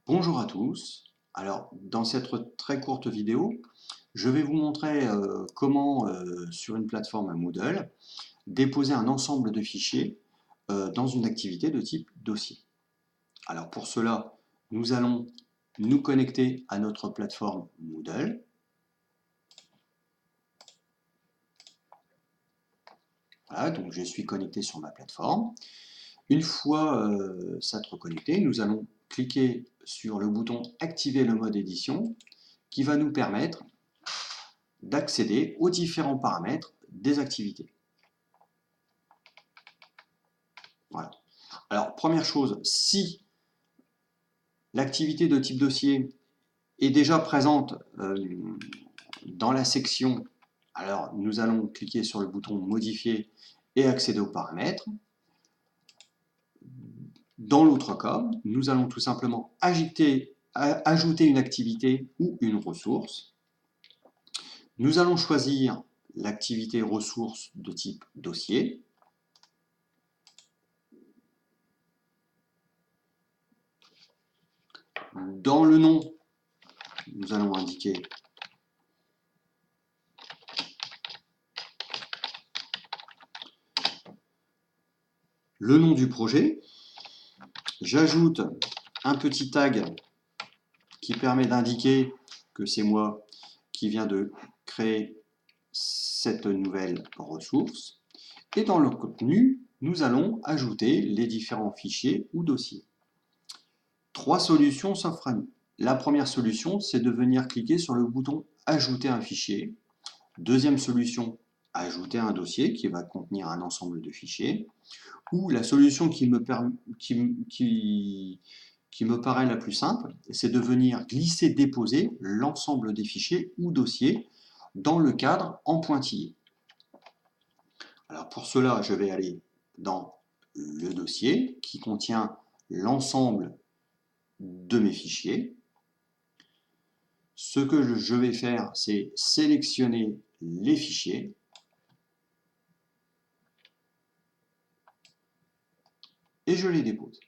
Bonjour à tous. Alors, dans cette très courte vidéo, je vais vous montrer comment, sur une plateforme Moodle, déposer un ensemble de fichiers dans une activité de type dossier. Alors pour cela, nous allons nous connecter à notre plateforme Moodle. Voilà, donc je suis connecté sur ma plateforme. Une fois s'être connecté, nous allons cliquer sur le bouton « Activer le mode édition » qui va nous permettre d'accéder aux différents paramètres des activités. Voilà. Alors, première chose, si l'activité de type dossier est déjà présente dans la section, alors nous allons cliquer sur le bouton modifier et accéder aux paramètres. Dans l'autre cas, nous allons tout simplement ajouter une activité ou une ressource. Nous allons choisir l'activité ressource de type dossier. Dans le nom, nous allons indiquer le nom du projet. J'ajoute un petit tag qui permet d'indiquer que c'est moi qui viens de créer cette nouvelle ressource. Et dans le contenu, nous allons ajouter les différents fichiers ou dossiers. Trois solutions s'offrent à nous. La première solution, c'est de venir cliquer sur le bouton « Ajouter un fichier ». Deuxième solution, ajouter un dossier qui va contenir un ensemble de fichiers. Ou la solution qui me paraît la plus simple, c'est de venir glisser-déposer l'ensemble des fichiers ou dossiers dans le cadre en pointillé. Alors pour cela, je vais aller dans le dossier qui contient l'ensemble de mes fichiers. Ce que je vais faire, c'est sélectionner les fichiers et je les dépose.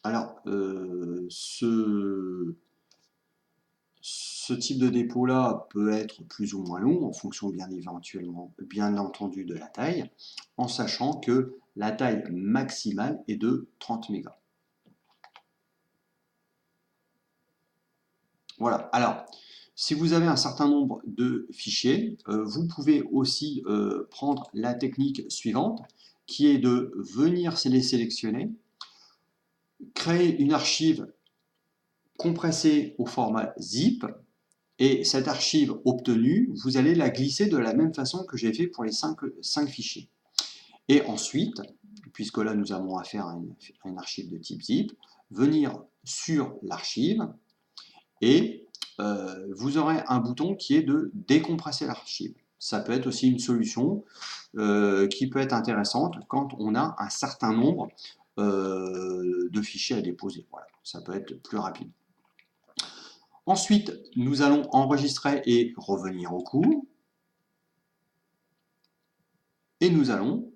Alors, ce type de dépôt-là peut être plus ou moins long en fonction bien entendu de la taille, en sachant que la taille maximale est de 30 mégas. Voilà, alors, si vous avez un certain nombre de fichiers, vous pouvez aussi prendre la technique suivante, qui est de venir les sélectionner, créer une archive compressée au format zip, et cette archive obtenue, vous allez la glisser de la même façon que j'ai fait pour les 5 fichiers. Et ensuite, puisque là nous avons affaire à une archive de type zip, venir sur l'archive et vous aurez un bouton qui est de décompresser l'archive. Ça peut être aussi une solution qui peut être intéressante quand on a un certain nombre de fichiers à déposer. Voilà, ça peut être plus rapide. Ensuite, nous allons enregistrer et revenir au cours. Et nous allons,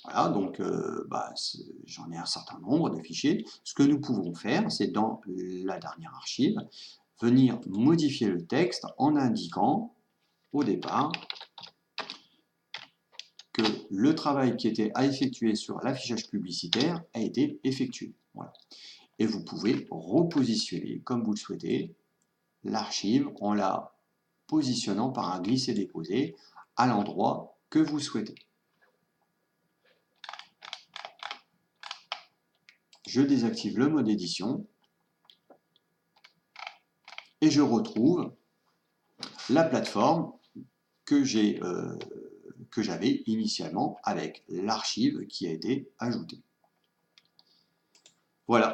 voilà, donc j'en ai un certain nombre de fichiers. Ce que nous pouvons faire, c'est dans la dernière archive, venir modifier le texte en indiquant au départ que le travail qui était à effectuer sur l'affichage publicitaire a été effectué. Voilà. Et vous pouvez repositionner, comme vous le souhaitez, l'archive en la positionnant par un glisser-déposer à l'endroit que vous souhaitez. Je désactive le mode édition et je retrouve la plateforme que j'avais initialement avec l'archive qui a été ajoutée. Voilà,